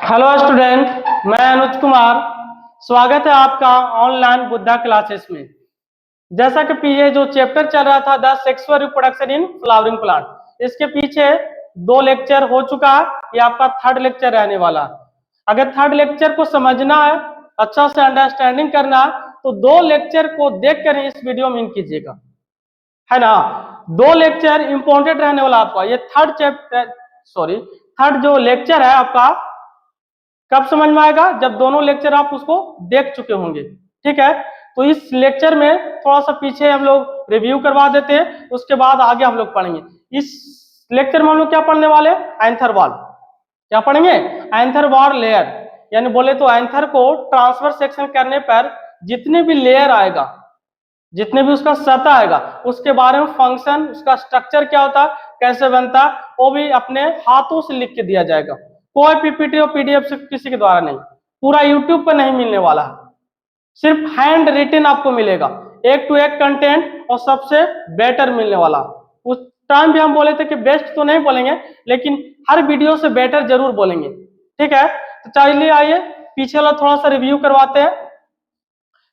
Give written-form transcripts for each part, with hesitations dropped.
Hello student, मैं अनुज कुमार। स्वागत है आपका ऑनलाइन बुद्धा क्लासेस में। जैसा कि ये जो चैप्टर चल रहा था the sexual reproduction in flowering plant, इसके पीछे 2 लेक्चर हो चुका है। ये आपका 3rd लेक्चर रहने वाला है। अगर 3rd लेक्चर को समझना है, अच्छा से अंडरस्टैंडिंग करना है, तो 2 लेक्चर को देख कर ही इस वीडियो में इन कीजिएगा, है ना। 2 लेक्चर इंपॉर्टेंट रहने वाला आपका। ये 3rd जो लेक्चर है आपका कब समझ में आएगा, जब दोनों लेक्चर आप उसको देख चुके होंगे। ठीक है, तो इस लेक्चर में थोड़ा सा पीछे हम लोग रिव्यू करवा देते हैं, उसके बाद आगे हम लोग पढ़ेंगे। इस लेक्चर में हम लोग क्या पढ़ने वाले, एंथर वॉल। क्या पढ़ेंगे, एंथर वॉल लेयर। यानी बोले तो एंथर को ट्रांसफर सेक्शन करने पर जितने भी लेयर आएगा, जितने भी उसका सतह आएगा, उसके बारे में फंक्शन, उसका स्ट्रक्चर क्या होता है, कैसे बनता है, वो भी अपने हाथों से लिख के दिया जाएगा। कोई पीपीटी और पीडीएफ से किसी के द्वारा नहीं, पूरा यूट्यूब पर नहीं मिलने वाला है। सिर्फ हैंड रिटन आपको मिलेगा, 1 to 1 कंटेंट, और सबसे बेटर मिलने वाला। उस टाइम भी हम बोले थे कि बेस्ट तो नहीं बोलेंगे, लेकिन हर वीडियो से बेटर जरूर बोलेंगे। ठीक है, तो चलिए आइए पीछे वाला थोड़ा सा रिव्यू करवाते हैं।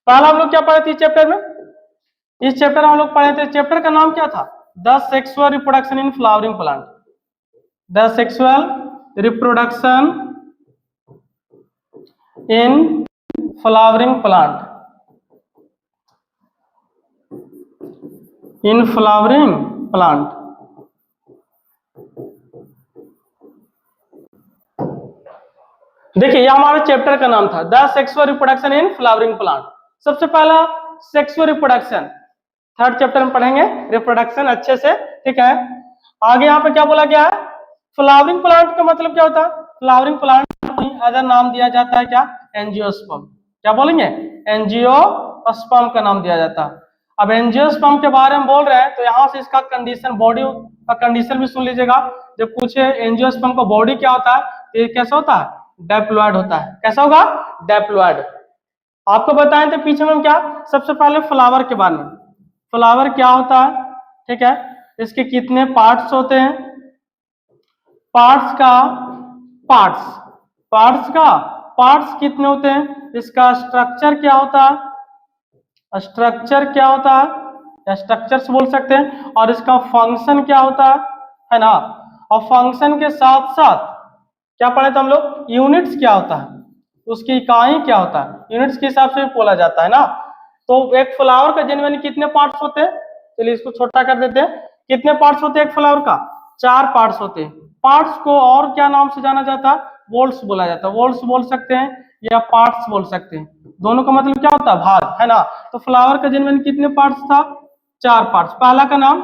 पहला हम लोग क्या पढ़े थे चैप्टर में, इस चैप्टर हम लोग पढ़े थे, चैप्टर का नाम क्या था, the sexual reproduction in flowering plant. The sexual reproduction in flowering plant, in flowering plant. देखिए, यह हमारे चैप्टर का नाम था, the sexual reproduction in flowering plant. सबसे पहला सेक्सुअल रिप्रोडक्शन 3rd चैप्टर में पढ़ेंगे, रिप्रोडक्शन अच्छे से। ठीक है, आगे यहाँ पे क्या बोला गया है, फ्लावरिंग प्लांट का मतलब क्या होता है, फ्लावरिंग प्लांट अदर नाम दिया जाता है क्या, एंजियोस्पर्म। क्या बोलेंगे, एंजियोस्पर्म का नाम दिया जाता है। अब एंजियोस्पर्म के बारे में बोल रहे हैं तो यहाँ से इसका कंडीशन, बॉडी का कंडीशन भी सुन लीजिएगा। जब पूछे एंजियोस्पर्म का बॉडी क्या होता है, तो ये कैसा होता है, डिप्लॉयड होता है। कैसा होगा, डिप्लॉयड। आपको बताएं तो पीछे में क्या, सबसे पहले फ्लावर के बारे में, फ्लावर क्या होता है। ठीक है, इसके कितने पार्ट्स होते हैं, पार्ट्स कितने होते हैं, इसका स्ट्रक्चर क्या होता है, स्ट्रक्चर क्या होता है, या स्ट्रक्चर्स बोल सकते हैं, और इसका फंक्शन क्या होता है ना। और फंक्शन के साथ साथ क्या पढ़े थे हम लोग, यूनिट्स क्या होता है, उसकी इकाई क्या होता है, यूनिट्स के हिसाब से भी बोला जाता है ना। तो एक फ्लावर का जनरली कितने पार्ट्स होते हैं, चलिए इसको छोटा कर देते हैं। कितने पार्ट्स होते हैं एक फ्लावर का, 4 पार्ट्स होते हैं। पार्ट्स को और क्या नाम से जाना जाता है, वोल्स बोला जाता है। वोल्स बोल सकते हैं या पार्ट्स बोल सकते हैं, दोनों का मतलब क्या होता है, भाग, है ना। तो फ्लावर का जनरली कितने पार्ट्स था, 4 पार्ट्स। पहला का नाम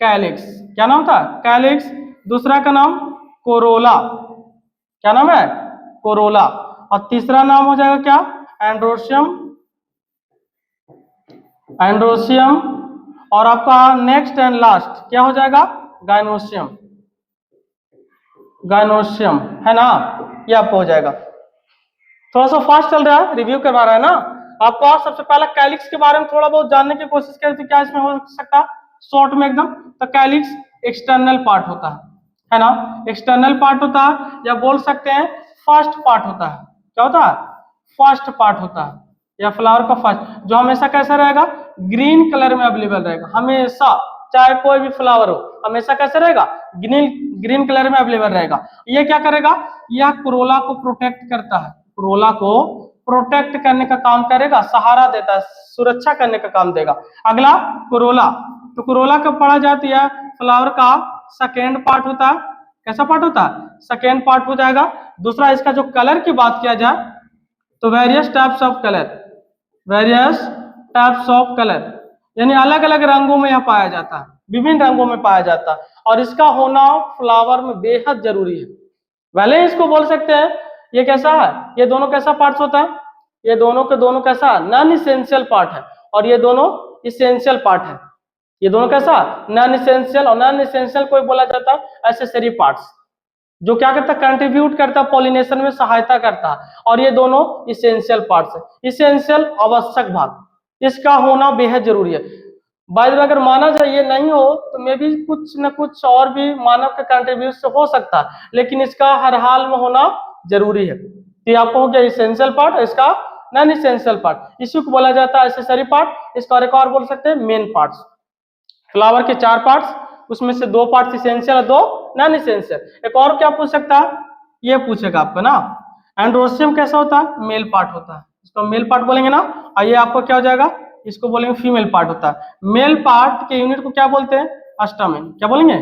कैलिक्स, क्या नाम था, कैलिक्स। दूसरा का नाम कोरोला, क्या नाम है, कोरोला। और तीसरा नाम हो जाएगा क्या, एंड्रोशियम, एंड्रोशियम। और आपका नेक्स्ट एंड लास्ट क्या हो जाएगा, गाइनोशियम, गाइनोशियम, है ना। ये आपको हो जाएगा। थोड़ा सा फास्ट चल रहा है, रिव्यू करवा रहा है ना आपको। सबसे पहले कैलिक्स के बारे में थोड़ा बहुत जानने की कोशिश करें तो क्या इसमें हो सकता है, शॉर्ट में एकदम। तो कैलिक्स एक्सटर्नल पार्ट होता है ना, एक्सटर्नल पार्ट होता है, या बोल सकते हैं फर्स्ट पार्ट होता है। क्या होता है, फर्स्ट पार्ट होता है, या फ्लावर का फर्स्ट, जो हमेशा कैसा रहेगा, ग्रीन कलर में अवेलेबल रहेगा हमेशा। चाहे कोई भी फ्लावर हो, हमेशा कैसे रहेगा, ग्रीन कलर में अवेलेबल रहेगा। ये क्या करेगा, यह कोरोला को प्रोटेक्ट करता है, कोरोला को प्रोटेक्ट करने का काम करेगा, सहारा देता है, सुरक्षा करने का काम देगा। अगला कोरोला, तो कोरोला कब पढ़ा जाता है, फ्लावर का सेकेंड पार्ट होता है। कैसा पार्ट होता है, सेकेंड पार्ट हो जाएगा। दूसरा, इसका जो कलर की बात किया जाए तो various types of colour, various types of colour, यानी अलग अलग रंगों में यह पाया जाता है, विभिन्न रंगों में पाया जाता है। और इसका होना फ्लावर में बेहद जरूरी है। भले इसको बोल सकते हैं ये कैसा है, ये दोनों कैसा पार्ट्स होता है, ये दोनों के दोनों कैसा, नॉन इसेंशियल पार्ट है, और ये दोनों इसेंशियल पार्ट है। ये दोनों कैसा, नॉन इसेंशियल, और नॉन इसेंशियल को बोला जाता है एसेसरी पार्ट्स, जो क्या करता है, कंट्रीब्यूट करता है, पॉलिनेशन में सहायता करता है। और ये दोनों इसेंशियल पार्ट्स है, इसेंशियल आवश्यक भाग, इसका होना बेहद जरूरी है। बाय द वे, अगर माना जाए ये नहीं हो तो मे भी कुछ न कुछ और भी मानव के कंट्रीब्यूट से हो सकता है, लेकिन इसका हर हाल में होना जरूरी है। तो ये आपको हो गया इसेंशियल पार्ट, इसका नॉन इसेंशियल पार्ट। इसी को बोला जाता है एसेसरी पार्ट, इसका और एक और बोल सकते हैं मेन पार्ट्स। फ्लावर के 4 पार्ट्स, उसमें से 2 पार्ट्स इसेंशियल और 2 नॉन इसेंशियल। एक और क्या पूछ सकता है, ये पूछेगा आपको ना, एंड्रोसियम कैसा होता है, मेल पार्ट होता है, इसको मेल पार्ट बोलेंगे ना। और ये आपको क्या हो जाएगा, इसको बोलेंगे फीमेल पार्ट होता है। मेल पार्ट के यूनिट को क्या बोलते हैं, अस्टामिन। क्या बोलेंगे,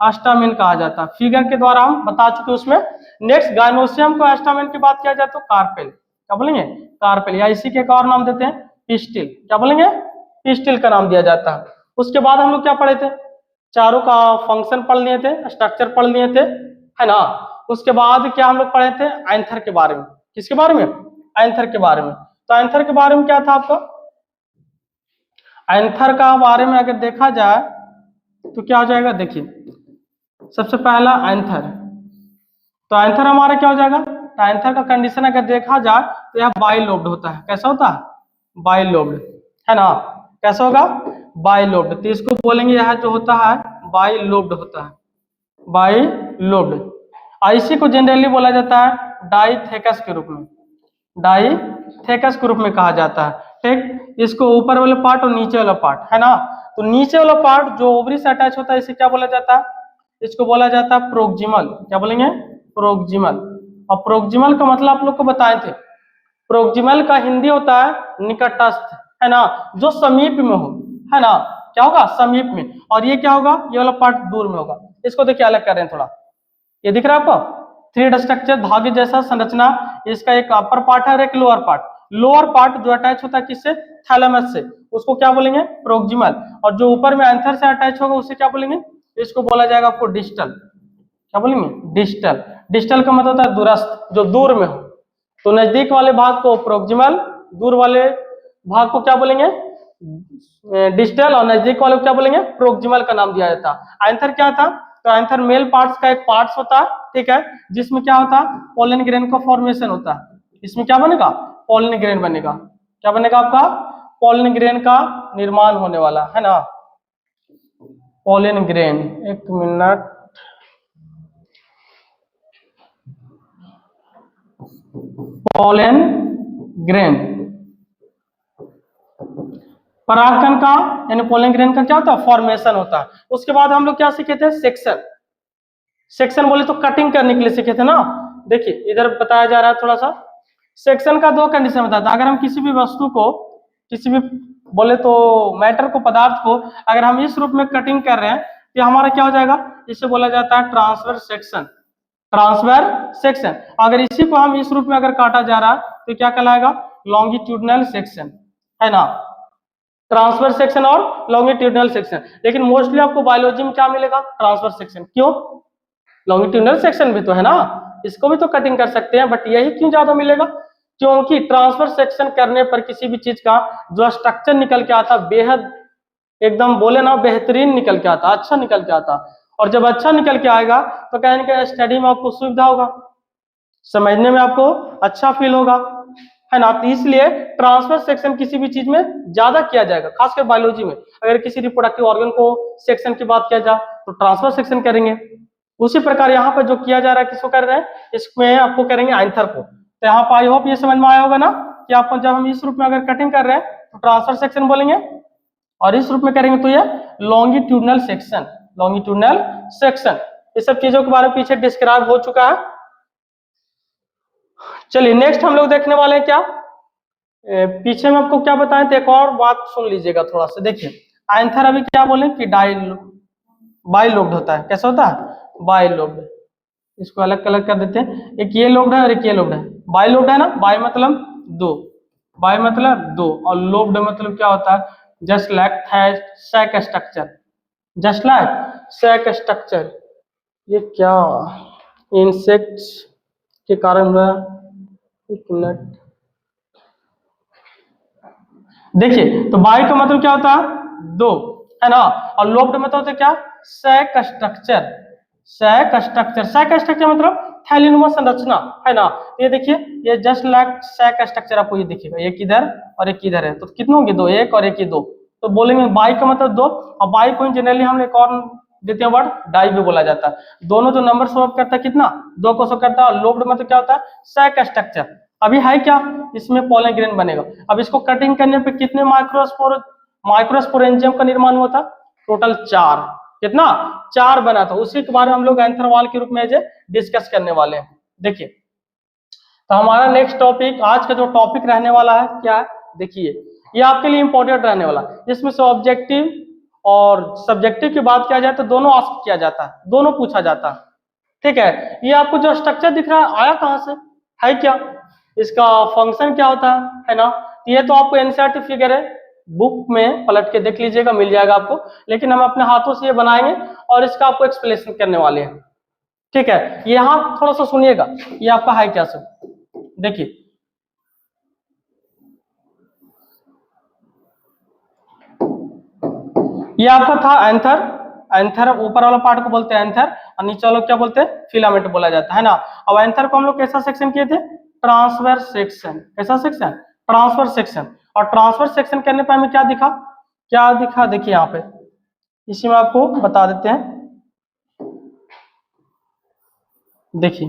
अस्टामिन कहा जाता है। फिगर के द्वारा हम बता चुके उसमें। नेक्स्ट गायनोसियम को अस्टामिन की बात किया जाए तो कार्पेल। क्या बोलेंगे, कार्पेल, या इसी के एक और नाम देते हैं पिस्टिल। क्या बोलेंगे, पिस्टिल का नाम दिया जाता है। उसके बाद हम लोग क्या पढ़े थे, चारों का फंक्शन पढ़ लिए थे, स्ट्रक्चर पढ़ लिए थे, है ना। उसके बाद क्या हम लोग पढ़े थे, एंथर के बारे में। किसके बारे में, एंथर के बारे में। तो एंथर के बारे में क्या था आपका, एंथर का बारे में अगर देखा जाए तो क्या हो जाएगा, देखिए सबसे पहला एंथर। तो एंथर हमारा क्या हो जाएगा, तो एंथर का कंडीशन अगर देखा जाए तो यह बाइलोब्ड होता है। कैसा होता है, बाइलोब्ड, है ना। कैसा होगा, बाइलोब्ड। तो इसको बोलेंगे यह जो होता है बाइलोब्ड होता है, बाइलोब्ड। और इसी को जनरली बोला जाता है डाइथेकस के रूप में, डाइथेकस के रूप में कहा जाता है। ठीक, इसको ऊपर वाला पार्ट और नीचे वाला पार्ट, है ना। तो नीचे वाला पार्ट जो ओवरी से अटैच होता है इसे क्या बोला जाता है, इसको बोला जाता है प्रोक्सिमल। क्या बोलेंगे, प्रोक्सिमल। और प्रोक्सिमल का मतलब आप लोग को बताए थे, प्रोक्सिमल का हिंदी होता है निकटस्थ, है ना, जो समीप में हो, है ना। क्या होगा, समीप में। और ये क्या होगा, ये वाला पार्ट दूर में होगा। इसको देखिए अलग कर रहे हैं थोड़ा, ये दिख रहा है आपको, थ्रेड स्ट्रक्चर, धागे जैसा संरचना। इसका एक अपर पार्ट है और एक लोअर पार्ट। लोअर पार्ट जो अटैच होता है किससे, थैलेमस से, उसको क्या बोलेंगे, प्रोक्सिमल। और जो ऊपर में एंथर से अटैच होगा उसे क्या बोलेंगे, इसको बोला जाएगा आपको डिस्टल। क्या बोलेंगे, डिस्टल। डिस्टल का मतलब होता है दूरस्थ, जो दूर में हो। तो नजदीक वाले भाग को प्रोक्सिमल, दूर वाले भाग को क्या बोलेंगे, डिस्टल, और नजदीक वाले को क्या बोलेंगे, प्रोक्सिमल का नाम दिया जाता है। एंथर क्या था, तो एंथर मेल पार्ट्स का एक पार्ट्स होता है, ठीक है, जिसमें क्या होता है, पोलन ग्रेन का फॉर्मेशन होता है। इसमें क्या बनेगा, पोलन ग्रेन बनेगा। क्या बनेगा आपका, पोलन ग्रेन का निर्माण होने वाला, है ना, पोलन ग्रेन। एक मिनट, पोलन ग्रेन, परागकण का यानी पोलन ग्रेन का क्या होता है, फॉर्मेशन होता है। उसके बाद हम लोग क्या सीखे थे, सेक्शन। सेक्शन बोले तो कटिंग करने के लिए सीखे थे ना। देखिए इधर बताया जा रहा है थोड़ा सा, सेक्शन का 2 कंडीशन बताता है। अगर हम किसी भी वस्तु को, किसी भी बोले तो मैटर को, पदार्थ को अगर हम इस रूप में कटिंग कर रहे हैं तो हमारा क्या हो जाएगा, इसे बोला जाता है ट्रांसवर्स सेक्शन। Transverse section. अगर इसी को हम इस रूप में अगर काटा जा रहा है तो क्या कहलाएगा, लॉन्गिट्यूडनल सेक्शन, है ना। ट्रांसवर्स सेक्शन और लॉन्गिट्यूडनल सेक्शन। लेकिन मोस्टली आपको बायोलॉजी में क्या मिलेगा, ट्रांसवर्स सेक्शन। क्यों, लॉन्गिट्यूडनल सेक्शन भी तो है ना, इसको भी तो कटिंग कर सकते हैं, बट यही क्यों ज्यादा मिलेगा, क्योंकि ट्रांसवर्स सेक्शन करने पर किसी भी चीज का जो स्ट्रक्चर निकल के आता बेहद एकदम बोले ना बेहतरीन निकल के आता, अच्छा निकल के आता। और जब अच्छा निकल के आएगा तो कहने के स्टडी में आपको सुविधा होगा, समझने में आपको अच्छा फील होगा, है ना। तो इसलिए ट्रांसवर्स सेक्शन किसी भी चीज में ज्यादा किया जाएगा, खासकर बायोलॉजी में। अगर किसी रिप्रोडक्टिव ऑर्गन को सेक्शन की बात किया जाए तो ट्रांसवर्स सेक्शन करेंगे। उसी प्रकार यहाँ पर जो किया जा रहा है किसको कर रहे हैं, इसमें आपको करेंगे एंथर को। तो यहाँ पर आई होप ये समझ में आया होगा ना कि आपको जब हम इस रूप में अगर कटिंग कर रहे हैं तो ट्रांसवर्स सेक्शन बोलेंगे, और इस रूप में करेंगे तो ये लॉन्गिट्यूडनल सेक्शन, लॉन्गिट्यूडनल सेक्शन। ये सब चीजों के बारे में पीछे डिस्क्राइब हो चुका है। चलिए नेक्स्ट हम लोग देखने वाले हैं क्या, पीछे में आपको क्या बताएं, तो एक और बात सुन लीजिएगा थोड़ा सा। देखिए एंथर अभी क्या बोले कि बाइलोब्ड होता है। कैसा होता है, बाइलोब्ड। इसको अलग अलग कर देते हैं, एक ये लोब्ड है और एक ये लोब्ड है। बाइलोब्ड है ना, बाई मतलब 2, बाई मतलब 2, और लोब्ड मतलब क्या होता है, just like sac structure, just like sac structure. ये क्या इंसेक्ट्स के कारण हुआ, एक मिनट। देखिए तो बाई का मतलब क्या होता है, 2, है ना, और लोब्ड मतलब होता है क्या, sac structure, sac structure. Sac structure मतलब थैलीनुमा संरचना, है ना। ये देखिए ये जस्ट लाइक सैक स्ट्रक्चर आपको ये दिखेगा, एक इधर और एक इधर है, तो कितने होंगे, 2, एक और एक, ये 2। तो बोलेंगे बाई का मतलब 2। और बाई को जनरली हम एक और द्वितीय वर्ड डाई भी बोला जाता है। दोनों जो नंबर शो करता है कितना, 2 को शो करता है। लोब्ड मतलब क्या होता है, सैक स्ट्रक्चर। अभी है क्या, इसमें पोलन ग्रेन बनेगा। अब इसको कटिंग करने पे कितने माइक्रोस्पोरेंजियम का निर्माण हुआ था, टोटल 4। कितना, 4 बना था। उसी के बारे में हम लोग एंथर वॉल के रूप में डिस्कस करने वाले हैं। देखिए, तो हमारा नेक्स्ट टॉपिक, आज का जो टॉपिक रहने वाला है क्या है, देखिए ये आपके लिए इंपॉर्टेंट रहने वाला है। इसमें से ऑब्जेक्टिव और सब्जेक्टिव की बात किया जाए तो दोनों आस्क किया जाता है, दोनों पूछा जाता है। ठीक है, ये आपको जो स्ट्रक्चर दिख रहा है आया कहाँ से, है क्या, इसका फंक्शन क्या होता है ना। ये तो आपको एनसीईआरटी फिगर है, बुक में पलट के देख लीजिएगा, मिल जाएगा आपको। लेकिन हम अपने हाथों से ये बनाएंगे और इसका आपको एक्सप्लेनेशन करने वाले हैं। ठीक है, यहाँ थोड़ा सा सुनिएगा, ये आपका है क्या सब, देखिए ये आपका था एंथर। एंथर ऊपर वाला पार्ट को बोलते हैं एंथर, और नीचे वाला क्या बोलते हैं, फिलामेंट बोला जाता है ना। अब एंथर को हम लोग कैसा सेक्शन किए थे, ट्रांसवर्स सेक्शन। कैसा सेक्शन, ट्रांसवर्स सेक्शन। और ट्रांसवर्स सेक्शन करने पर हमें क्या दिखा, क्या दिखा, देखिए यहाँ पे, इसी में आपको बता देते हैं। देखिए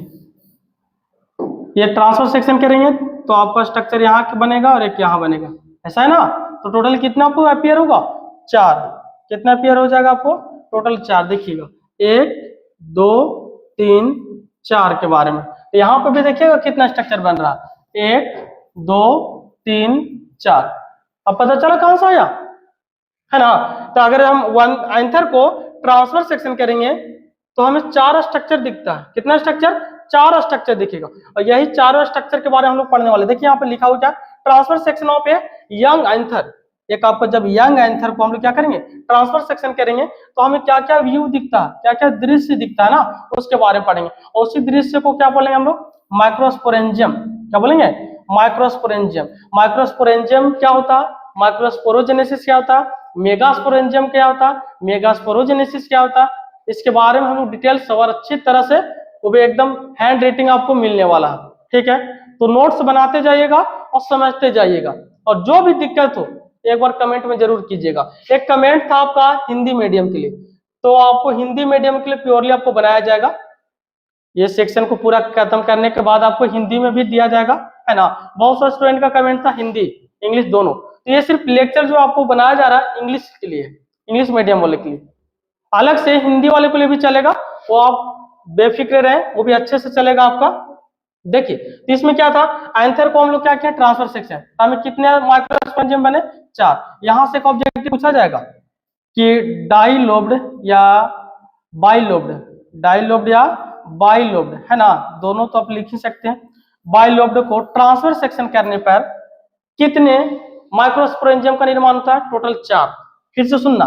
ये ट्रांसफर सेक्शन करेंगे तो आपका स्ट्रक्चर यहाँ बनेगा और एक यहाँ बनेगा, ऐसा है ना। तो टोटल कितना आपको अपीयर होगा, 4। कितना अपीयर हो जाएगा आपको, टोटल 4। देखिएगा 1 2 3 4 के बारे में। तो यहाँ पे भी देखिएगा कितना स्ट्रक्चर बन रहा है, 1 2 3 4। अब पता चला कहाँ से आया, है ना। तो अगर हम एंथर को ट्रांसफर सेक्शन करेंगे तो हमें 4 स्ट्रक्चर दिखता है। कितना स्ट्रक्चर, 4 स्ट्रक्चर दिखेगा। और यही 4 स्ट्रक्चर के बारे में हम लोग पढ़ने वाले। देखिए यहाँ पे लिखा हुआ क्या, transfer section of a young anther. एक आपको जब यंग एंथर को हम लोग क्या करेंगे, ट्रांसफर सेक्शन करेंगे तो हमें क्या क्या व्यू दिखता है, क्या क्या दृश्य दिखता है ना, उसके बारे में पढ़ेंगे। और उसी दृश्य को क्या बोलेंगे हम लोग, माइक्रोस्पोरेंजियम। क्या बोलेंगे, माइक्रोस्पोरेंजियम। माइक्रोस्पोरेंजियम क्या होता है, माइक्रोस्पोरोजेनेसिस क्या होता है, मेगास्पोरेंजियम क्या होता है, मेगास्पोरोजेनेसिस क्या होता है, इसके बारे में हम लोग डिटेल्स और अच्छी तरह से, वो भी एकदम हैंड रेटिंग आपको मिलने वाला है। ठीक है, तो नोट्स बनाते जाइएगा और समझते जाइएगा। और जो भी दिक्कत हो एक बार कमेंट में जरूर कीजिएगा। एक कमेंट था आपका हिंदी मीडियम के लिए, तो आपको हिंदी मीडियम के लिए प्योरली आपको बनाया जाएगा। ये सेक्शन को पूरा खत्म करने के बाद आपको हिंदी में भी दिया जाएगा, है ना। बहुत सारे स्टूडेंट का कमेंट था हिंदी इंग्लिश दोनों। तो ये सिर्फ लेक्चर जो आपको बनाया जा रहा है इंग्लिश के लिए, इंग्लिश मीडियम वाले के लिए। अलग से हिंदी वाले के लिए भी चलेगा, वो आप बेफिक्र रहें, वो भी अच्छे से चलेगा आपका। देखिए तो इसमें क्या था, एंथर को हम लोग क्या किया, ट्रांसफर सेक्शन। हमें कितने माइक्रोस्पोरेंजियम बने, 4। यहां से एक ऑब्जेक्टिव पूछा जाएगा कि डाई लोब्ड या बाई लोब्ड, डाई लोब्ड या बाई लोब्ड, है ना, दोनों तो आप लिख ही सकते हैं। बाई लोब्ड को ट्रांसफर सेक्शन करने पर कितने माइक्रोस्पोरेंजियम का निर्माण होता है, टोटल 4। फिर से सुनना,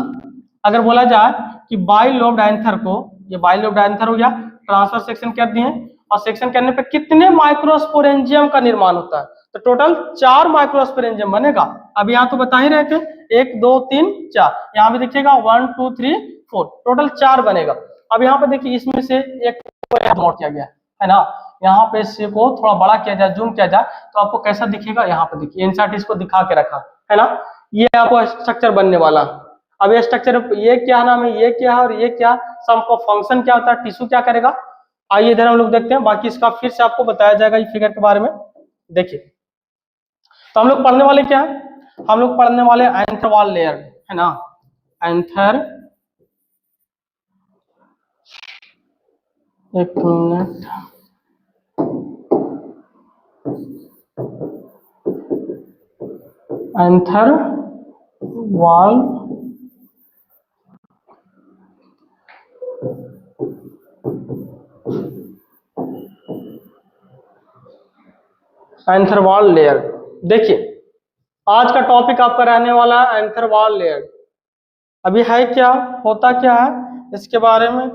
अगर बोला जाए कि बाई लोब्ड एंथर को, ये बाई लोब्ड एंथर हो गया, ट्रांसफर सेक्शन कर दिए, और सेक्शन करने पे कितने माइक्रोस्पोरेंजियम का निर्माण होता है, तो टोटल 4 माइक्रोस्पोरेंजियम बनेगा। अब यहाँ तो बता ही रहे थे, 1 2 3 4, यहाँ भी देखिएगा 1 2 3 4, टोटल 4 बनेगा। अब यहाँ पे देखिए इसमें से एक नोट किया गया है ना, यहाँ पे इसको थोड़ा बड़ा किया जाए, जूम किया जाए तो आपको कैसा दिखेगा, यहाँ पे देखिए एनसीईआरटी इसको दिखा के रखा है ना। ये आपको स्ट्रक्चर बनने वाला। अब ये स्ट्रक्चर, ये क्या नाम है, ये क्या है और ये क्या, सम का फंक्शन क्या होता है, टिश्यू क्या करेगा, आइए इधर हम लोग देखते हैं। बाकी इसका फिर से आपको बताया जाएगा इस फिगर के बारे में। देखिए तो हम लोग पढ़ने वाले क्या है, हम लोग पढ़ने वाले एंथर वॉल लेयर, है ना। एंथर, एक minute, anther wall anther wall layer. देखिए आज का टॉपिक आपका रहने वाला है एंथर वॉल लेयर। अभी है क्या, होता क्या है, इसके बारे में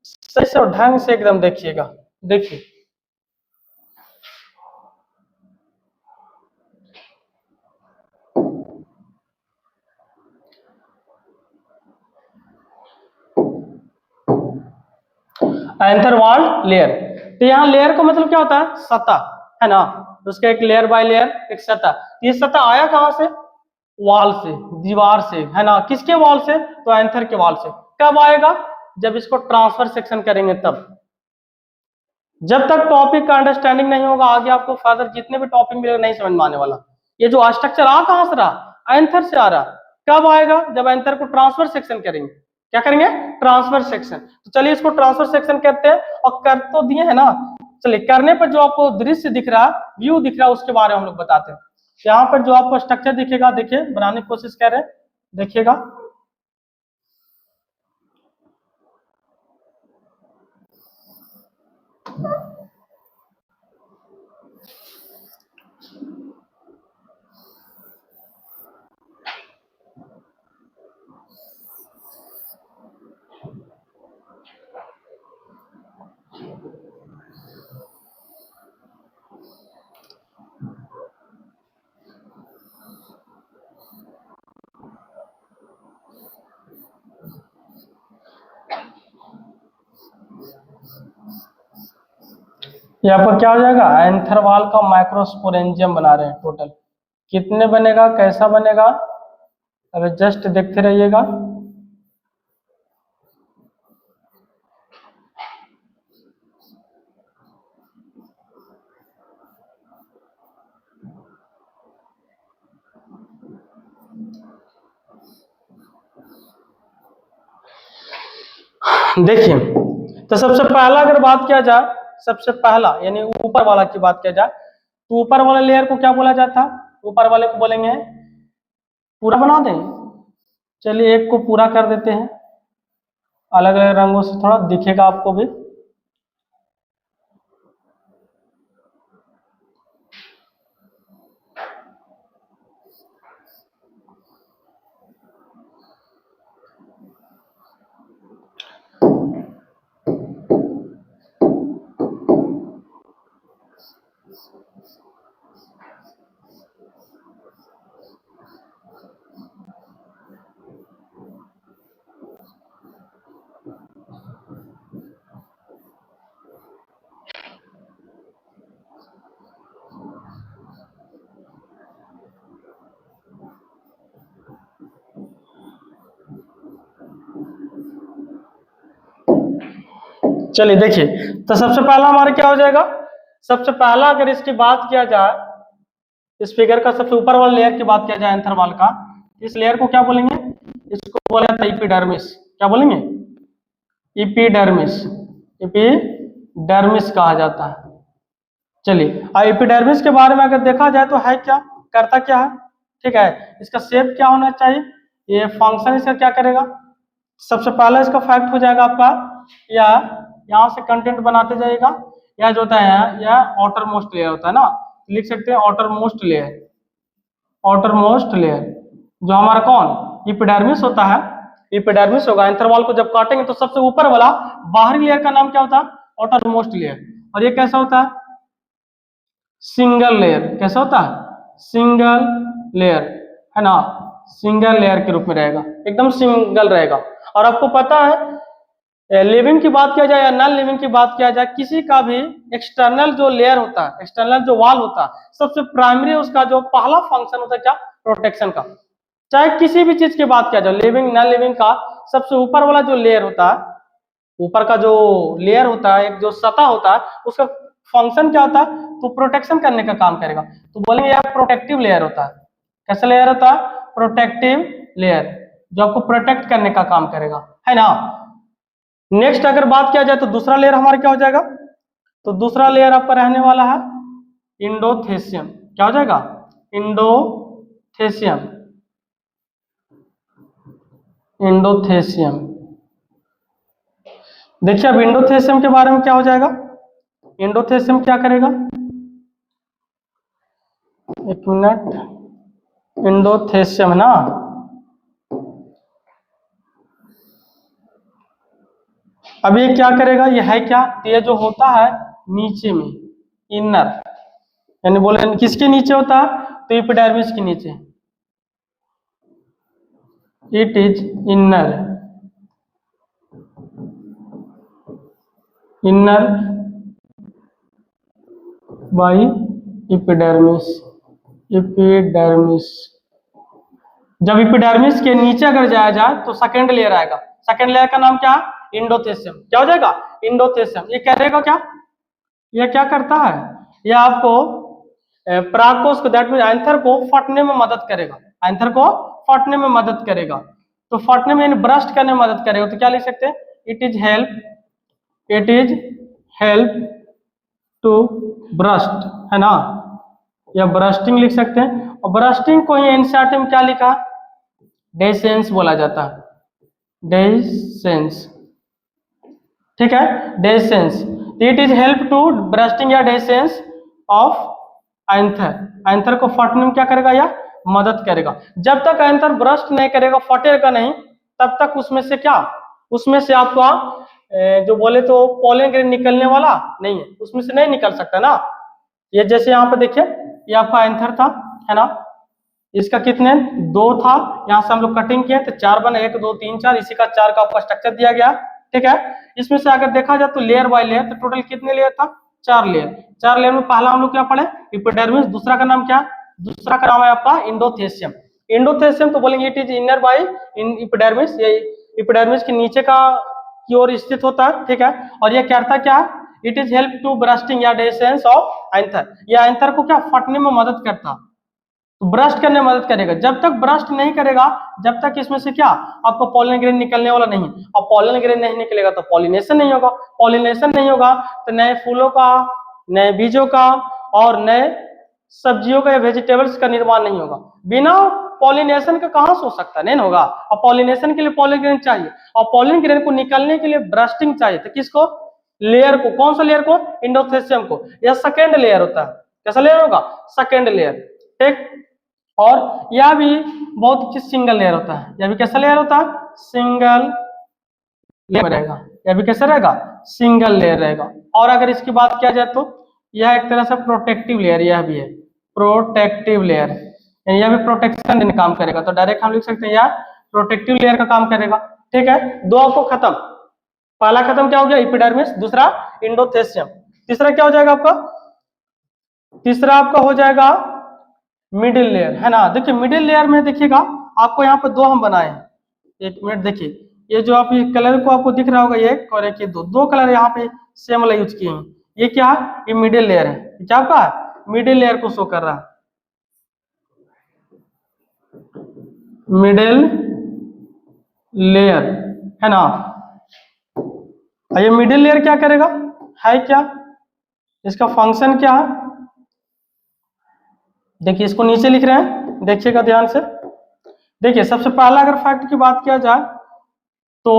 सही से ढंग से एकदम देखिएगा। देखिए एंथर वॉल लेयर, तो यहाँ लेयर का मतलब क्या होता है, सतह, है ना। उसका एक लेयर बाय लेयर, एक सतह। ये सतह आया कहाँ से, वॉल से, दीवार से, है ना। किसके वॉल से, तो एंथर के वॉल से। कब आएगा, जब इसको ट्रांसफर सेक्शन करेंगे तब। जब तक टॉपिक का अंडरस्टैंडिंग नहीं होगा आगे आपको फर्दर जितने भी टॉपिक मिलेगा नहीं समझ में आने वाला। ये जो स्ट्रक्चर आ कहां से रहा, एंथर से आ रहा। कब आएगा, जब एंथर को ट्रांसफर सेक्शन करेंगे। क्या करेंगे, ट्रांसफर सेक्शन। तो चलिए इसको ट्रांसफर सेक्शन कहते हैं, और कर तो दिए है ना। चलिए करने पर जो आपको दृश्य दिख रहा, व्यू दिख रहा है, उसके बारे में हम लोग बताते हैं। यहाँ पर जो आपको स्ट्रक्चर दिखेगा, देखिए बनाने की कोशिश कर रहे हैं, देखिएगा। यहाँ पर क्या हो जाएगा, एंथर वॉल का माइक्रोस्पोरेंजियम बना रहे हैं। टोटल कितने बनेगा, कैसा बनेगा, अभी जस्ट देखते रहिएगा। देखिए तो सबसे पहला अगर बात किया जाए, सबसे पहला यानी ऊपर वाला की बात किया जाए, तो ऊपर वाले लेयर को क्या बोला जाता है, ऊपर वाले को बोलेंगे, पूरा बना दें। चलिए एक को पूरा कर देते हैं, अलग अलग रंगों से थोड़ा दिखेगा आपको भी। चलिए देखिए, तो सबसे पहला हमारा क्या हो जाएगा, सबसे पहला अगर इसकी बात किया जाए, इस फिगर का सबसे ऊपर वाले लेयर की बात किया जाए एंथर वॉल का, इस लेयर को क्या बोलेंगे, इसको बोला जाता है इपिडर्मिस। क्या बोलेंगे, इपिडर्मिस। इपिडर्मिस कहा जाता है। चलिए एपिडर्मिस के बारे में अगर देखा जाए तो है क्या, करता क्या है, ठीक है। इसका शेप क्या होना चाहिए, ये फंक्शन इसका क्या करेगा। सबसे पहला इसका फैक्ट हो जाएगा आपका, या यहाँ से कंटेंट बनाते जाइएगा, या जो होता है यह आउटर मोस्ट लेयर होता है ना, लिख सकते हैं outer most layer. Outer most layer जो हमारा कौन, इपिडर्मिस होता है, इपिडर्मिस होगा। एंथर वॉल को जब काटेंगे तो सबसे ऊपर वाला बाहरी लेयर का नाम क्या होता है, आउटर मोस्ट लेयर। और ये कैसा होता है, सिंगल लेयर। कैसा होता है, सिंगल लेयर, है ना, सिंगल लेयर के रूप में रहेगा, एकदम सिंगल रहेगा। और आपको पता है लिविंग की बात किया जाए या नॉन लिविंग की बात किया जाए, किसी का भी एक्सटर्नल जो लेयर होता है, एक्सटर्नल जो वॉल होता है, सबसे प्राइमरी उसका जो पहला फंक्शन होता है क्या, प्रोटेक्शन का। चाहे किसी भी चीज की बात किया जाए, लिविंग नॉन लिविंग का, सबसे ऊपर वाला जो लेयर होता है, ऊपर का जो लेयर होता है, एक जो सतह होता है, उसका फंक्शन क्या होता है, तो प्रोटेक्शन करने का काम करेगा। तो बोलेंगे यार प्रोटेक्टिव लेयर होता है। कैसा लेयर होता है, प्रोटेक्टिव लेयर, जो आपको प्रोटेक्ट करने का काम करेगा, है ना। नेक्स्ट अगर बात किया जाए तो दूसरा लेयर हमारा क्या हो जाएगा, तो दूसरा लेयर आपका रहने वाला है इंडोथेसियम। क्या हो जाएगा, इंडोथेसियम। इंडोथेसियम देखिए, अब इंडोथेसियम के बारे में क्या हो जाएगा, इंडोथेसियम क्या करेगा, एक मिनट, इंडोथेसियम है ना, अब ये क्या करेगा, ये है क्या, ये जो होता है नीचे में, इनर, यानी बोले किसके नीचे होता है, तो एपिडर्मिस के नीचे, it is inner, inner by epidermis. Epidermis, जब एपिडर्मिस के नीचे अगर जाया जाए तो सेकेंड लेयर आएगा। सेकेंड लेयर का नाम क्या है, इंडोथेसियम। क्या हो जाएगा? इंडोथेसियम। ये करेगा क्या? ये क्या करता है? ये आपको परागकोश को, दैट मीन एंथर को फटने में मदद करेगा। एंथर को फटने में मदद करेगा। तो फटने में यानी ब्रस्ट करने में मदद करेगा। तो क्या लिख सकते हैं? It is help to burst, है ना, या ब्रस्टिंग लिख सकते हैं। और ब्रस्टिंग को ही एनसीईआरटी में क्या लिखा? डेसेंस बोला जाता है, डेसेंस। ठीक है, dehiscence. It is help to bursting या डेसेंस ऑफ एंथर। एंथर को फटने में क्या करेगा? या मदद करेगा। जब तक एंथर ब्रस्ट नहीं करेगा, फटेगा नहीं, तब तक उसमें से क्या, उसमें से आपका जो बोले तो पोलन ग्रेन निकलने वाला नहीं है, उसमें से नहीं निकल सकता ना। ये जैसे यहाँ पे देखिए, ये आपका एंथर था, है ना, इसका कितने 2 था, यहाँ से हम लोग कटिंग किए तो 4 बना, 1 2 3 4, इसी का 4 का आपका स्ट्रक्चर दिया गया। ठीक है, इसमें से अगर देखा जाए तो लेयर बाय लेयर, तो टोटल कितने लेयर था? 4 लेयर। 4 लेयर में पहला हम लोग क्या पढ़े? एपिडर्मिस। दूसरा का नाम क्या? दूसरा का नाम है आपका इंडोथेसियम। इंडोथेसियम तो बोलेंगे it is inner by epidermis, ये एपिडर्मिस के नीचे का की ओर स्थित होता है। ठीक है, और ये करता क्या है? It is help to bursting या डेसेंस ऑफ एंथर। या एंथर को क्या फटने में मदद करता, तो ब्रस्ट करने में मदद करेगा। जब तक ब्रस्ट नहीं करेगा, जब तक इसमें से क्या आपको पोलन ग्रेन निकलने वाला नहीं, और पोलन ग्रेन नहीं निकलेगा तो पॉलिनेशन नहीं होगा। पॉलिनेशन नहीं होगा तो नए फूलों का, नए बीजों का और नए सब्जियों का या वेजिटेबल्स का निर्माण नहीं होगा। बिना पॉलिनेशन का कहां से हो सकता है? नहीं होगा। और पॉलिनेशन के लिए पोलन ग्रेन चाहिए, और पोलन ग्रेन को निकलने के लिए ब्रस्टिंग चाहिए। तो किसको? लेयर को। कौन सा लेयर को? इंडोथेसियम को। यह सेकेंड लेयर होता है। कैसा लेयर होगा? Second layer. ठीक, और यह भी बहुत कुछ सिंगल लेयर होता है। यह भी कैसा लेयर होता है? सिंगल लेयर रहेगा। यह भी कैसा रहेगा? सिंगल लेयर रहेगा। और अगर इसकी बात किया जाए तो यह एक तरह से प्रोटेक्टिव लेयर, यह भी है प्रोटेक्टिव लेयर, यानी यह भी प्रोटेक्शन देने काम करेगा। तो डायरेक्ट हम लिख सकते हैं यह प्रोटेक्टिव लेयर का काम करेगा। ठीक है, 2 आपको खत्म। पहला खत्म क्या हो गया? एपिडर्मिस। दूसरा इंडोथेसियम। तीसरा क्या हो जाएगा आपका? तीसरा आपका हो जाएगा मिडिल लेयर, है ना। देखिए मिडिल लेयर में देखिएगा, आपको यहाँ पे 2 हम बनाए हैं। 1 मिनट देखिए, ये जो आप ये कलर को आपको दिख रहा होगा, ये एक और एक, ये दो कलर यहाँ पे सेम वाला यूज किए हैं। ये क्या है? ये मिडिल लेयर है। क्या आपका है? मिडिल लेयर को शो कर रहा है, मिडिल लेयर, है ना। ये मिडिल लेयर क्या करेगा? है क्या, इसका फंक्शन क्या है? देखिए इसको नीचे लिख रहे हैं, देखिएगा ध्यान से। देखिए सबसे पहला अगर फैक्ट की बात किया जाए तो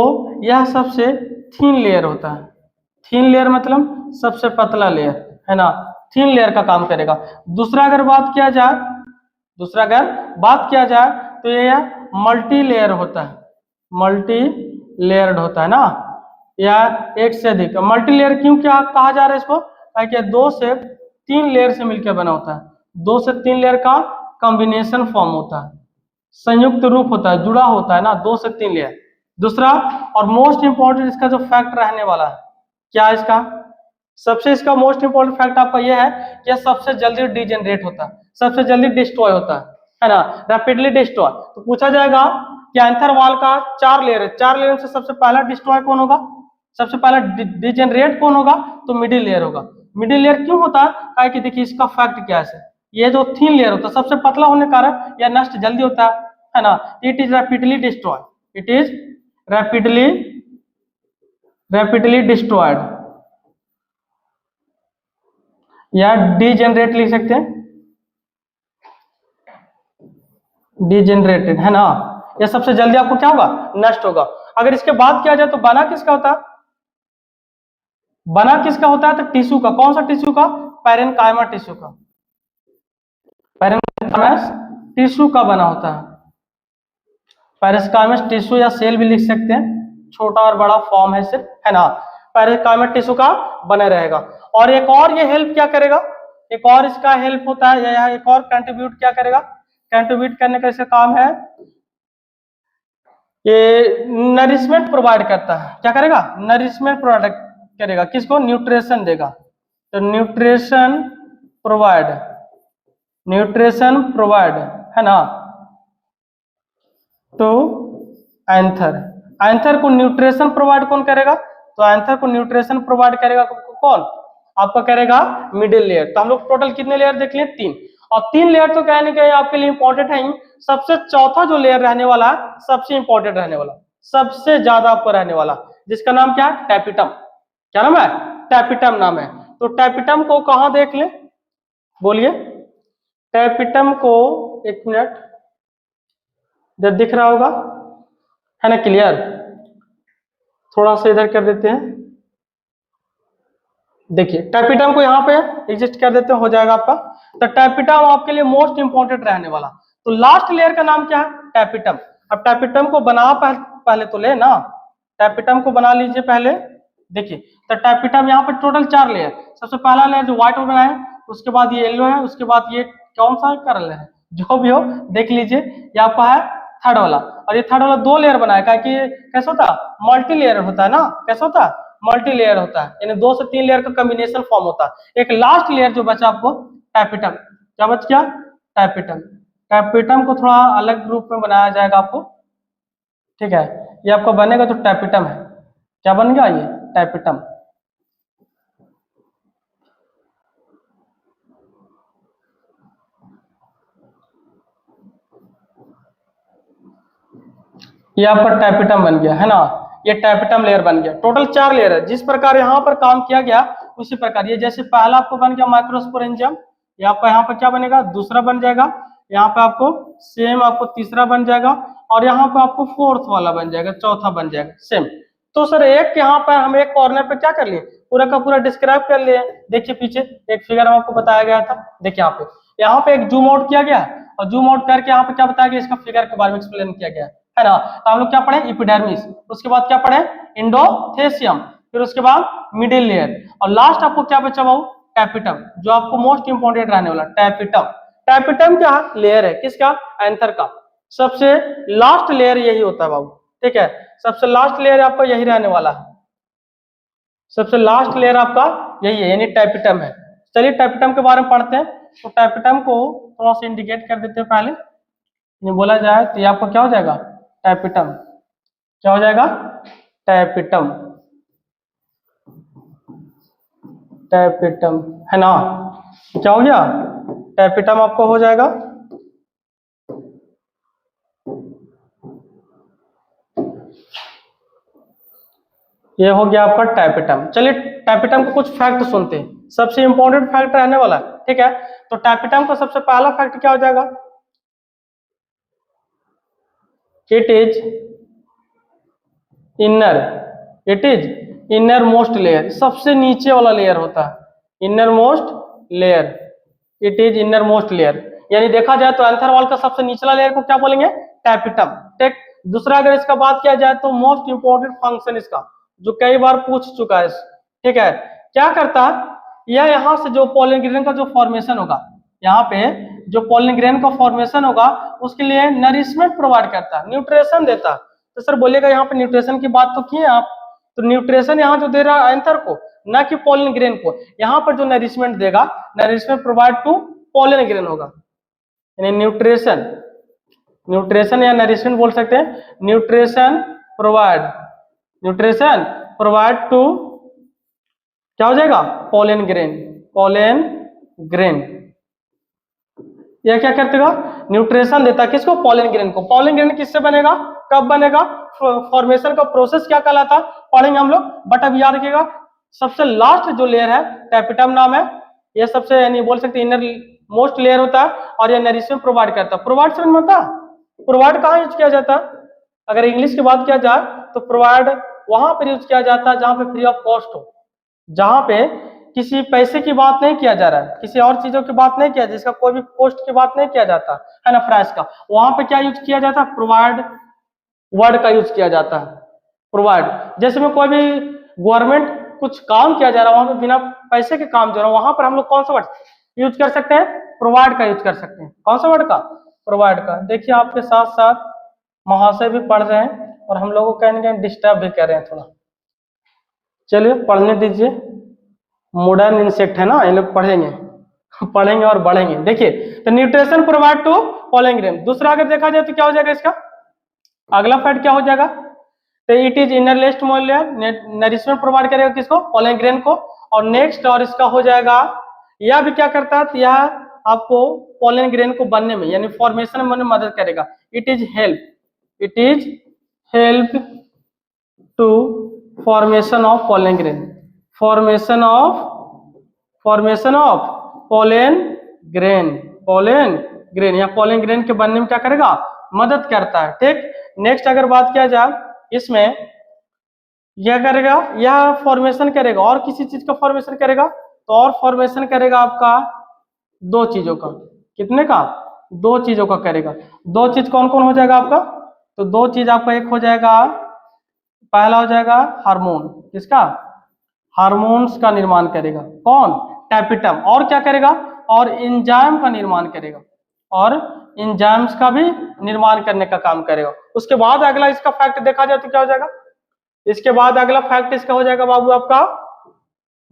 यह सबसे थीन लेयर होता है। थीन लेयर मतलब सबसे पतला लेयर, है ना, थीन लेयर का काम करेगा। दूसरा अगर बात किया जाए तो यह मल्टी लेयर होता है, मल्टी लेयर्ड होता है ना, या एक से अधिक। मल्टी लेयर क्यों क्या कहा जा रहा है इसको? ताकि 2 से 3 लेयर से मिलकर बना होता है। 2 से 3 लेयर का कॉम्बिनेशन फॉर्म होता है, संयुक्त रूप होता है, जुड़ा होता है ना, 2 से 3 लेयर। दूसरा और मोस्ट इंपॉर्टेंट इसका जो फैक्ट रहने वाला है, क्या है इसका? सबसे इसका मोस्ट इंपॉर्टेंट फैक्ट आपका यह है कि यह सबसे जल्दी डिजेनरेट होता है, सबसे जल्दी डिस्ट्रॉय होता है ना, रैपिडली डिस्ट्रॉय। तो पूछा जाएगा कि एंथर वॉल का 4 लेयर है, 4 लेयर से सबसे पहला डिस्ट्रॉय कौन होगा, सबसे पहला डिजेनरेट कौन होगा? तो मिडिल लेयर होगा। मिडिल लेयर क्यों होता है? कि देखिए इसका फैक्ट क्या है, ये जो थीन लेयर होता है सबसे पतला होने के कारण यह नष्ट जल्दी होता है ना। It is rapidly destroy, it is rapidly destroyed, या डिजेनरेट लिख सकते हैं, डिजेनरेटेड, है ना। यह सबसे जल्दी आपको क्या होगा? नष्ट होगा। अगर इसके बात किया जाए तो बना किसका होता है? बना किसका होता है? तो टिश्यू का। कौन सा टिश्यू का? पैरेन्काइमा टिश्यू का। पैरेन्काइमस टिश्यू का बना होता है। पैरेन्काइमस टिश्यू या सेल भी लिख सकते हैं, छोटा और बड़ा फॉर्म है सिर्फ, है ना। पैरेन्काइमस टिश्यू का बना रहेगा। और एक और ये हेल्प क्या करेगा? एक और इसका हेल्प होता है, या एक और कंट्रीब्यूट क्या करेगा? कंट्रीब्यूट करने का इसका काम है, ये नरिशमेंट प्रोवाइड करता है। क्या करेगा? नरिशमेंट प्रोवाइड करेगा। किसको? न्यूट्रिशन देगा। तो न्यूट्रिशन प्रोवाइड, है ना, तो एंथर, एंथर को न्यूट्रिशन प्रोवाइड कौन करेगा? तो एंथर को न्यूट्रिशन प्रोवाइड करेगा कौन? आपका करेगा मिडिल लेयर। तो हम लोग टोटल कितने लेयर देख लिए? 3। और 3 लेयर तो कहने के आपके लिए इंपॉर्टेंट है ही। सबसे चौथा जो लेयर रहने वाला है सबसे इंपॉर्टेंट रहने वाला, सबसे ज्यादा आपको रहने वाला, जिसका नाम क्या है? टैपिटम। क्या नाम है? टैपिटम नाम है। तो टैपिटम को कहां देख ले? बोलिए। टैपिटम को एक मिनट, जब दिख रहा होगा है ना, क्लियर? थोड़ा सा इधर कर देते हैं। देखिए टैपिटम को यहाँ पे एग्जिस्ट कर देते हैं, हो जाएगा आपका। तो टैपिटम आपके लिए मोस्ट इंपॉर्टेंट रहने वाला। तो लास्ट लेयर का नाम क्या है? टैपिटम। अब टैपिटम को बना पहले तो ले ना, टैपिटम को बना लीजिए पहले। देखिए तो टैपिटम यहाँ पे टोटल 4 लेयर। सबसे पहला लेयर जो व्हाइट बना है, उसके बाद ये येलो है, उसके बाद ये कौन सा कलर है, जो भी हो देख लीजिए, ये आपका है थर्ड वाला। और ये थर्ड वाला 2 लेयर बनाया, कि कैसा होता है? मल्टी लेयर होता है ना। कैसा होता है? मल्टी लेयर होता है, यानी 2 से 3 लेयर का कॉम्बिनेशन फॉर्म होता है। एक लास्ट लेयर जो बचा आपको टैपिटम, क्या बच गया? टैपिटम। टैपिटम को थोड़ा अलग रूप में बनाया जाएगा आपको, ठीक है? ये आपका बनेगा तो टैपिटम है। क्या बन गया? ये टैपिटम। ये आपका टैपिटम बन गया है ना, ये टैपिटम लेयर बन गया। टोटल 4 लेयर है। जिस प्रकार यहाँ पर काम किया गया उसी प्रकार ये, जैसे पहला आपको बन गया माइक्रोस्पोरेंजियम, ये आपका यहाँ पर क्या बनेगा? दूसरा बन जाएगा। यहाँ पे आपको सेम आपको तीसरा बन जाएगा, और यहाँ पे आपको फोर्थ वाला बन जाएगा, चौथा बन जाएगा सेम। तो सर एक यहाँ पर हम एक कॉर्नर पे क्या कर लिए? पूरा का पूरा डिस्क्राइब कर लिए। देखिए पीछे एक फिगर में आपको बताया गया था। देखिए यहाँ पे एक जूम आउट किया गया, और जूम आउट करके यहाँ पे क्या बताया गया? इसका फिगर के बारे में एक्सप्लेन किया गया है ना। तो हम लोग क्या पढ़े? एपिडर्मिस, उसके बाद क्या पढ़े? एंडोथेसियम, फिर उसके बाद मिडिल लेयर, और लास्ट आपको क्या बचा बाबू? टैपिटम, जो आपको मोस्ट इंपोर्टेंट रहने वाला टैपिटम। टैपिटम क्या लेयर है? किसका? एंथर का। सबसे लास्ट लेयर यही होता है बाबू, ठीक है? सबसे लास्ट लेयर आपका यही रहने वाला है। सबसे लास्ट लेयर आपका यही है, यानी टैपिटम है। चलिए टैपिटम के बारे में पढ़ते हैं। तो टैपिटम को थोड़ा सा इंडिकेट कर देते हैं पहले। ये बोला जाए तो ये आपका क्या हो जाएगा? टैपिटम। क्या हो जाएगा? टैपिटम। टैपिटम है ना। क्या हो गया? टैपिटम आपको हो जाएगा। ये हो गया आपका टैपिटम। चलिए टैपिटम को कुछ फैक्ट सुनते हैं, सबसे इंपॉर्टेंट फैक्ट रहने वाला है, ठीक है? तो टैपिटम का सबसे पहला फैक्ट क्या हो जाएगा? It is inner, it is inner most layer, सबसे नीचे वाला लेयर होता है inner most layer. It is inner most layer, यानी देखा जाए तो एंथर वॉल का सबसे निचला लेयर को क्या बोलेंगे? टैपिटम, ठीक। दूसरा अगर इसका बात किया जाए तो मोस्ट इंपोर्टेंट फंक्शन इसका, जो कई बार पूछ चुका है, ठीक है, क्या करता है? यह यहाँ से जो पोलन ग्रेन का जो फॉर्मेशन होगा, यहाँ पे जो पोलन ग्रेन का फॉर्मेशन होगा उसके लिए नरिशमेंट प्रोवाइड करता है, न्यूट्रिशन देता है। तो सर बोलिएगा यहाँ पे न्यूट्रिशन की बात तो किए आप, तो न्यूट्रिशन यहाँ जो दे रहा है एंथर को, ना कि पोलन ग्रेन को। यहाँ पर जो नरिशमेंट देगा, nourishment provide to pollen grain होगा, यानी न्यूट्रिशन, न्यूट्रिशन या नरिशमेंट बोल सकते हैं। Nutrition provide, nutrition provide to क्या हो जाएगा? Pollen grain, pollen grain. यह क्या करतेगा? न्यूट्रिशन देता है किसको? पोलन ग्रेन को। पोलन ग्रेन किससे बनेगा? कब बनेगा? फॉर्मेशन का प्रोसेस क्या कहलाता? पढ़ेंगे हम लोग, बट अब याद रखिएगा सबसे लास्ट जो लेयर है टैपिटम नाम है, यह सबसे यानी बोल सकते इनर मोस्ट लेयर होता है, और यह नरिशमेंट प्रोवाइड करता है। प्रोवाइड समझ में आता? प्रोवाइड कहाँ यूज किया जाता है? अगर इंग्लिश की बात किया जाए तो प्रोवाइड वहां पर यूज किया जाता है जहां पे फ्री ऑफ कॉस्ट हो, जहां पे किसी पैसे की बात नहीं किया जा रहा है, किसी और चीजों की बात नहीं किया, जिसका कोई भी कॉस्ट की बात नहीं किया जाता है ना, प्राइस का, वहां पे क्या यूज किया जाता है? प्रोवाइड वर्ड का यूज किया जाता है। प्रोवाइड, जैसे में कोई भी गवर्नमेंट कुछ काम किया जा रहा है, वहां पे बिना पैसे के काम जो रहा है, वहां पर हम लोग कौन सा वर्ड यूज कर सकते हैं? प्रोवाइड का यूज कर सकते हैं। कौन सा वर्ड का? प्रोवाइड का। देखिए आपके साथ साथ महाशय भी पढ़ रहे हैं, और हम लोगों को कहीं ना कहीं डिस्टर्ब भी कर रहे हैं थोड़ा। चलिए पढ़ने दीजिए, मॉडर्न इंसेक्ट है ना, ये लोग पढ़ेंगे पढ़ेंगे और बढ़ेंगे। देखिए तो nutrition provide to pollen grain. दूसरा अगर देखा जाए तो क्या हो जाएगा इसका? अगला फैक्ट क्या हो जाएगा? तो इट इज इनरलेस्ट मोलेयर, नरिशमेंट प्रोवाइड करेगा किसको, पोलन ग्रेन को। और नेक्स्ट और इसका हो जाएगा, यह भी क्या करता है, यह आपको पोलन ग्रेन को बनने में यानी फॉर्मेशन में मदद करेगा। It is help to formation of pollen grain, formation of pollen grain या पोलन ग्रेन के बनने में क्या करेगा, मदद करता है। ठीक, नेक्स्ट अगर बात किया जाए इसमें, यह करेगा, यह फॉर्मेशन करेगा और किसी चीज का फॉर्मेशन करेगा, तो और फॉर्मेशन करेगा आपका दो चीजों का, कितने का, दो चीजों का करेगा। दो चीज कौन कौन हो जाएगा आपका, तो दो चीज आपका एक हो जाएगा, पहला हो जाएगा हार्मोन, किसका, हार्मोन्स का निर्माण करेगा, कौन, टैपिटम। और क्या करेगा, और एंजाइम का निर्माण करेगा, और एंजाइम्स का भी निर्माण करने का काम करेगा। उसके बाद अगला इसका फैक्ट देखा जाए तो क्या हो जाएगा, इसके बाद अगला फैक्ट इसका हो जाएगा बाबू आपका,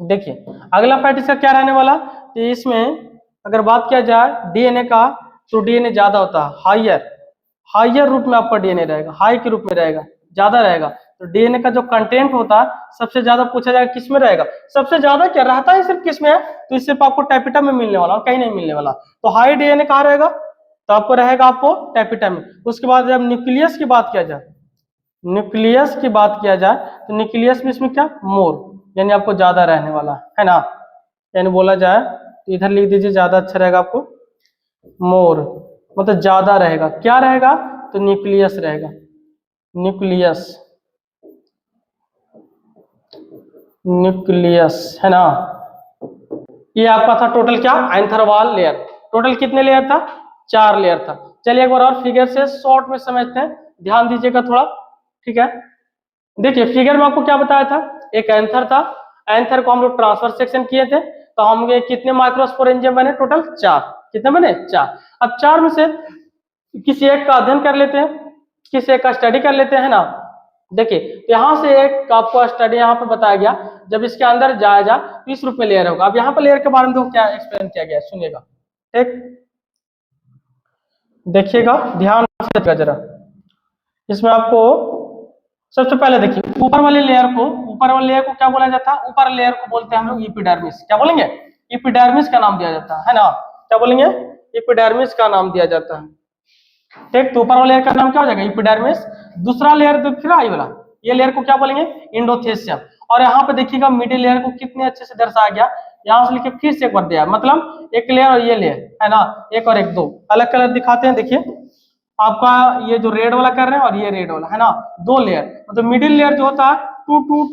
देखिए अगला फैक्ट इसका क्या रहने वाला, तो इसमें अगर बात किया जाए डीएनए का, तो डीएनए ज्यादा होता है, हायर रूप में आपका डीएनए रहेगा, हाई के रूप में रहेगा, ज्यादा रहेगा। तो डीएनए का जो कंटेंट होता है सबसे ज्यादा पूछा जाएगा किस में रहेगा, सबसे ज्यादा क्या रहता है सिर्फ किस में है, तो इससे आपको टैपिटम में मिलने वाला और कहीं नहीं मिलने वाला। तो हाई डीएनए कहाँ रहेगा, तो आपको रहेगा आपको टैपिटम में। उसके बाद जब न्यूक्लियस की बात किया जाए, तो न्यूक्लियस में इसमें क्या, मोर, यानी आपको ज्यादा रहने वाला है ना, यानी बोला जाए तो इधर लिख दीजिए, ज्यादा अच्छा रहेगा आपको, मोर मतलब ज्यादा रहेगा, क्या रहेगा, तो न्यूक्लियस रहेगा, न्यूक्लियस है ना। ये आपका था टोटल क्या, एंथर लेयर। टोटल कितने लेयर था, 4 लेयर था। चलिए एक बार और फिगर से शॉर्ट में समझते हैं, ध्यान दीजिएगा थोड़ा, ठीक है। देखिए फिगर में आपको क्या बताया था, एक एंथर था, एंथर को हम लोग ट्रांसफर सेक्शन किए थे, तो हम कितने माइक्रोस्पोर एंजाइम बने, टोटल 4। कितने बने, 4। अब 4 में से किसी एक का अध्ययन कर लेते हैं, किसी एक का स्टडी कर लेते हैं ना। देखिए यहाँ से एक आपको स्टडी यहाँ पर बताया गया, जब इसके अंदर जाएगा तो इस रूप में लेयर होगा। अब यहाँ पर लेयर के बारे में देखो क्या एक्सप्लेन किया गया है, सुनिएगा, ठीक, देखिएगा ध्यान से जरा। इसमें आपको सबसे पहले देखिए ऊपर वाले लेयर को क्या बोला जाता है, ऊपर लेयर को बोलते हैं हम लोग एपिडर्मिस। क्या बोलेंगे, एपिडर्मिस का नाम दिया जाता है ना, क्या बोलेंगे, एपिडर्मिस का नाम दिया जाता है। ठीक, तो ऊपर वाले लेयर का नाम क्या हो जाएगा, एपिडर्मिस। दूसरा लेयर दिख रहा है वाला, ये लेयर को क्या बोलेंगे, एंडोथेलियम। और यहाँ पे देखिएगा मिडिल लेयर को कितने अच्छे से दर्शाया गया, यहाँ से लिखे फिर से एक बार दिया, मतलब एक लेयर और ये लेयर है ना, एक और एक, दो अलग कलर दिखाते हैं। देखिए आपका ये जो रेड वाला कर रहे हैं और ये रेड वाला है ना, 2 लेयर, मतलब मिडिल लेयर जो होता है 2 2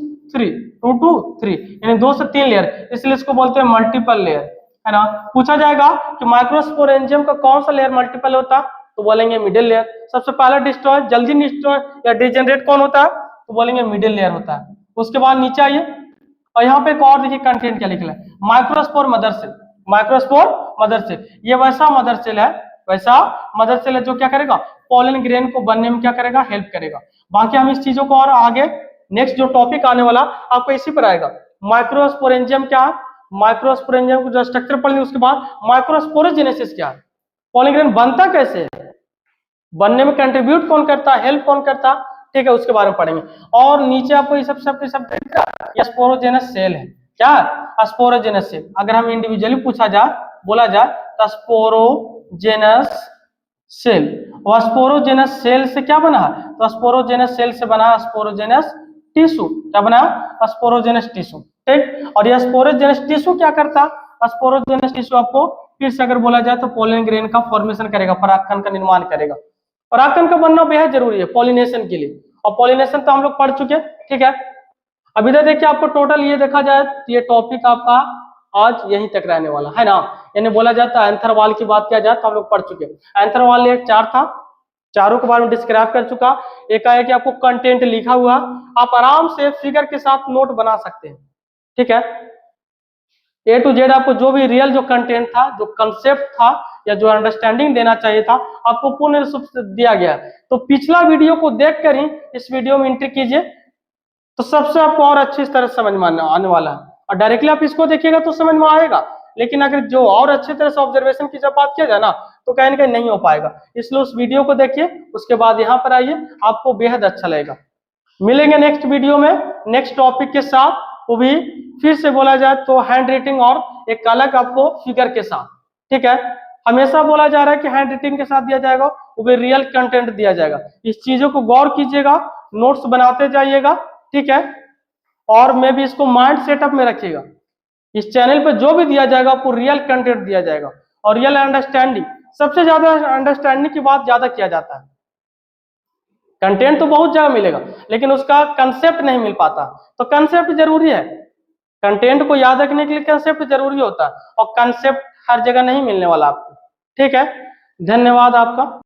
3 यानी 2 से 3 लेयर, इसलिए इसको बोलते हैं मल्टीपल लेयर है ना। पूछा जाएगा कि माइक्रोस्पोर एंजाइम का कौन सा लेयर मल्टीपल होता है, तो बोलेंगे मिडिल लेयर। सबसे पहला डिस्ट्रॉय, जल्दी डिस्ट्रॉय या डिजेनरेट कौन होता है, तो बोलेंगे मिडिल लेयर होता है। उसके बाद नीचे आइए और यहाँ पे एक और देखिए कंटेंट क्या लिखा है, माइक्रोस्पोर मदर सेल। ये वैसा मदर सेल है जो क्या करेगा, पोलन ग्रेन को बनने में क्या करेगा, हेल्प करेगा। बाकी हम इस चीजों को और आगे नेक्स्ट जो टॉपिक आने वाला आपको इसी पर आएगा, माइक्रोस्पोरेंजियम क्या है, माइक्रोस्पोरेंजियम को जो स्ट्रक्चर पढ़ लिया उसके बाद माइक्रोस्पोरोजेनेसिस क्या है, पोलन ग्रेन बनता कैसे है, बनने में कंट्रीब्यूट कौन करता है, हेल्प कौन करता है, ठीक है, उसके बारे में पढ़ेंगे। और नीचे आपको ये सब स्पोरोजेनस सेल है, क्या स्पोरोजेनस सेल। अगर हम इंडिविजुअली बोला जाए तो स्पोरोजेनस सेल, और स्पोरोजेनस सेल से क्या बना है, तो स्पोरोजेनस सेल से बना स्पोरोजेनस टिश्यू। क्या बना, स्पोरोजेनस टिश्यू, ठीक। और यह स्पोरोजेनस टिश्यू क्या करता है, स्पोरोजेनस टिश्यू आपको फिर से अगर बोला जाए तो पोलन ग्रेन का फॉर्मेशन करेगा, परागकण का निर्माण करेगा। परागकण का बनना बेहद जरूरी है पॉलिनेशन के लिए, और पॉलिनेशन तो हम लोग पढ़ चुके, ठीक है। अब इधर देखिए आपको टोटल ये देखा जाए तो ये टॉपिक आपका आज यहीं तक रहने वाला है ना, यानी बोला जाता है एंथर वाल की बात किया जाए तो हम लोग पढ़ चुके। एंथर वाल एक 4 था, चारों के बारे में डिस्क्राइब कर चुका। एक आया कि आपको कंटेंट लिखा हुआ, आप आराम से फिगर के साथ नोट बना सकते हैं, ठीक है। A to Z आपको जो भी रियल जो कंटेंट था, जो कंसेप्ट था या जो अंडरस्टैंडिंग देना चाहिए था, आपको पूर्ण रूप से दिया गया। तो पिछला वीडियो को देखकर ही इस वीडियो में एंट्री कीजिए, तो सबसे आपको और अच्छी तरह समझ में आने वाला है। और डायरेक्टली आप इसको देखिएगा तो समझ में आएगा, लेकिन अगर जो और अच्छी तरह से ऑब्जर्वेशन की जब बात किया जाए ना, तो कहीं ना कहीं नहीं हो पाएगा। इसलिए उस वीडियो को देखिए, उसके बाद यहाँ पर आइए, आपको बेहद अच्छा लगेगा। मिलेंगे नेक्स्ट वीडियो में नेक्स्ट टॉपिक के साथ, वो भी फिर से बोला जाए तो हैंड राइटिंग और एक अलग आपको फिगर के साथ। ठीक है, हमेशा बोला जा रहा है कि हैंड राइटिंग के साथ दिया जाएगा, वो भी रियल कंटेंट दिया जाएगा। इस चीजों को गौर कीजिएगा, नोट्स बनाते जाइएगा। ठीक है, और मैं भी इसको माइंड सेटअप में रखिएगा। इस चैनल पे जो भी दिया जाएगा आपको रियल कंटेंट दिया जाएगा, और रियल अंडरस्टैंडिंग, सबसे ज्यादा अंडरस्टैंडिंग की बात ज्यादा किया जाता है। कंटेंट तो बहुत जगह मिलेगा, लेकिन उसका कंसेप्ट नहीं मिल पाता, तो कंसेप्ट जरूरी है। कंटेंट को याद रखने के लिए कंसेप्ट जरूरी होता है, और कंसेप्ट हर जगह नहीं मिलने वाला आपको। ठीक है, धन्यवाद आपका।